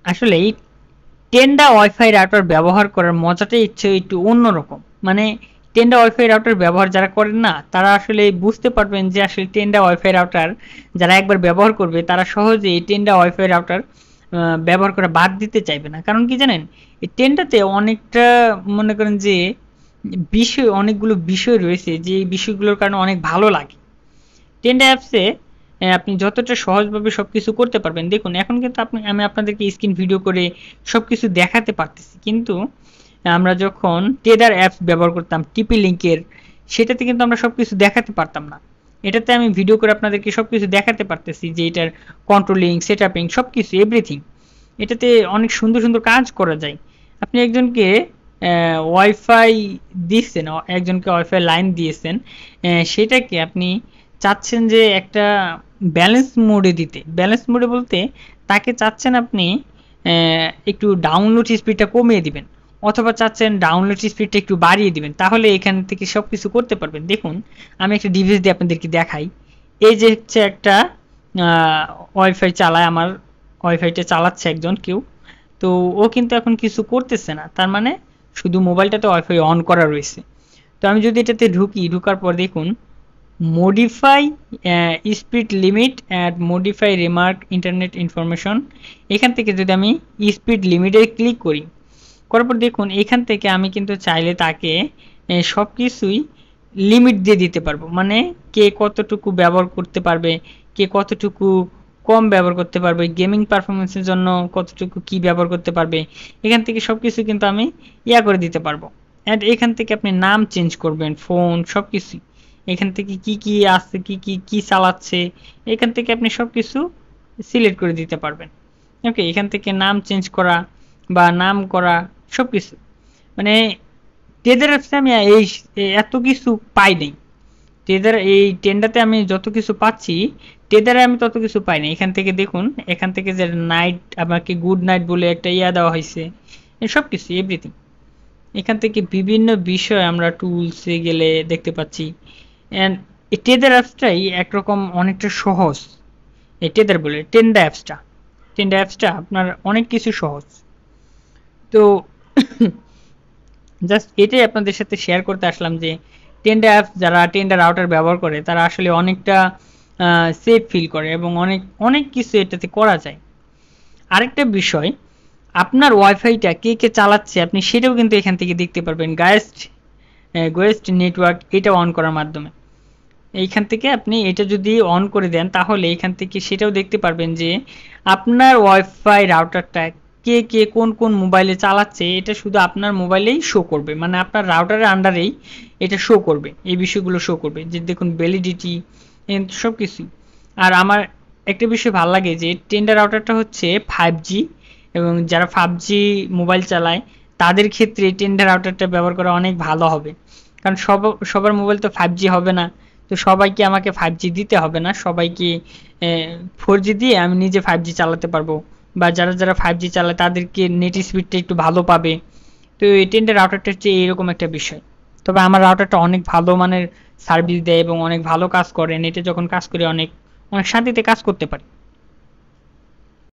আসলে এই Tenda wifi router ব্যবহার করার মজাটাই একটু অন্যরকম। মানে টেন্ডা ওয়াইফাই রাউটার ব্যবহার যারা করেন না তারা আসলে বুঝতে পারবেন যে আসলে টেন্ডা ওয়াইফাই রাউটার যারা একবার ব্যবহার করবে তারা সহজে এই টেন্ডা ওয়াইফাই রাউটার ব্যবহার করা বাদ দিতে চাইবে না। কারণ কি জানেন, এই টেন্ডাতে অনেকটা মনে করেন যে অনেকগুলো বিষয় রয়েছে যে এই বিষয়গুলোর কারণে অনেক ভালো লাগে। টেন্ডা অ্যাপসে আপনি যতটা সহজভাবে সবকিছু করতে পারবেন। দেখুন এখন কিন্তু আমি আপনাদেরকে স্ক্রিন ভিডিও করে সবকিছু দেখাতে পারতেছি, কিন্তু আমরা যখন টেডার অ্যাপস ব্যবহার করতাম টিপি লিঙ্কের, সেটাতে কিন্তু আমরা সবকিছু দেখাতে পারতাম না। এটাতে আমি ভিডিও করে আপনাদেরকে সবকিছু দেখাতে পারতেছি যে এটার কন্ট্রোলিং, সেটআপিং সবকিছু এভরিথিং। এটাতে অনেক সুন্দর সুন্দর কাজ করা যায়। আপনি একজনকে ওয়াইফাই দিচ্ছেন, একজনকে ওয়াইফাই লাইন দিয়েছেন, সেটাকে আপনি চাচ্ছেন যে একটা ব্যালেন্স মোডে দিতে। ব্যালেন্স মোডে বলতে তাকে চাচ্ছেন আপনি একটু ডাউনলোড স্পিডটা কমিয়ে দিবেন, অথবা চাচ্ছেন ডাউনলোড স্পিডটা একটু বাড়িয়ে দিবেন, তাহলে এখান থেকে সব কিছু করতে পারবেন। দেখুন আমি একটা ডিভাইস দিয়ে আপনাদেরকে দেখাই। এই যে হচ্ছে একটা ওয়াইফাই চালায়, আমার ওয়াইফাইটা চালাচ্ছে একজন কেউ, তো ও কিন্তু এখন কিছু করতেছে না, তার মানে শুধু মোবাইলটাতে ওয়াইফাই অন করা রয়েছে। তো আমি যদি এটাতে ঢুকি, ঢুকার পর দেখুন modify speed limit and modify remark internet information, এখান থেকে যদি আমি স্পিড লিমিটে ক্লিক করি, করার পর দেখুন এখান থেকে আমি কিন্তু চাইলে তাকে সব কিছুই লিমিট দিয়ে দিতে পারবো। মানে কে কতটুকু ব্যবহার করতে পারবে, কে কতটুকু কম ব্যবহার করতে পারবে, গেমিং পারফরমেন্সের জন্য কতটুকু কি ব্যবহার করতে পারবে, এখান থেকে সব কিছু কিন্তু আমি করে দিতে পারবো। অ্যান্ড এখান থেকে আপনি নাম চেঞ্জ করবেন, ফোন সব কিছুই এখান থেকে কি কি আছে, কি কি কি চালাচ্ছে, এখান থেকে আপনি সব কিছু সিলেক্ট করে দিতে পারবেন। ওকে, এখান থেকে নাম চেঞ্জ করা বা নাম করা সব কিছু, মানে টেদের অ্যাপসে আমি এত কিছু পাই নাই। টেদার এই টেন্ডাতে আমি যত কিছু পাচ্ছি টেদারে আমি তত কিছু পাই না। এখান থেকে দেখুন, এখান থেকে যে নাইট আমাকে গুড নাইট বলে একটা দেওয়া হয়েছে, সব কিছু এভরিথিং। এখান থেকে বিভিন্ন বিষয় আমরা টুলসে গেলে দেখতে পাচ্ছি। অ্যান্ড এই টেদার অ্যাপসটাই একরকম অনেকটা সহজ। এই টেদার বলে টেন্ডা অ্যাপসটা আপনার অনেক কিছু সহজ। তো জাস্ট এটাই আপনাদের সাথে শেয়ার করতে আসলাম যে টেন্ডা অ্যাপস যারা টেন্ডা রাউটার ব্যবহার করে তারা আসলে অনেকটা সেফ ফিল করে এবং অনেক অনেক কিছু এটাতে করা যায়। আরেকটা বিষয়, আপনার ওয়াইফাইটা কে কে চালাচ্ছে আপনি সেটাও কিন্তু এখান থেকে দেখতে পারবেন। গোয়েস্ট নেটওয়ার্ক এটা অন করার মাধ্যমে এইখান থেকে আপনি এটা যদি অন করে দেন তাহলে এখান থেকে সেটাও দেখতে পারবেন যে আপনার ওয়াইফাই রাউটারটা কে কে কোন কোন মোবাইলে চালাচ্ছে, এটা শুধু আপনার মোবাইলেই শো করবে, মানে আপনার রাউটারের আন্ডারেই এটা শো করবে, এই বিষয়গুলো শো করবে যে দেখুন ভ্যালিডিটি সব কিছুই। আর আমার একটা বিষয় ভালো লাগে যে টেন্ডার রাউটারটা হচ্ছে 5G, এবং যারা 5G মোবাইল চালায় তাদের ক্ষেত্রে টেন্ডার রাউটারটা ব্যবহার করা অনেক ভালো হবে। কারণ সবার মোবাইল তো 5G হবে না, তো সবাইকে আমাকে 5G দিতে হবে না, সবাইকে 4G দিয়ে আমি নিজে 5G চালাতে পারবো, বা যারা যারা 5G চালায় তাদেরকে নেট স্পিডটা একটু ভালো পাবে। তো এই টেন্ডার রাউটারটা হচ্ছে এরকম একটা বিষয়। তবে আমার রাউটারটা অনেক ভালো মানের সার্ভিস দেয় এবং অনেক ভালো কাজ করে, নেটে যখন কাজ করে অনেক অনেক শান্তিতে কাজ করতে পারি।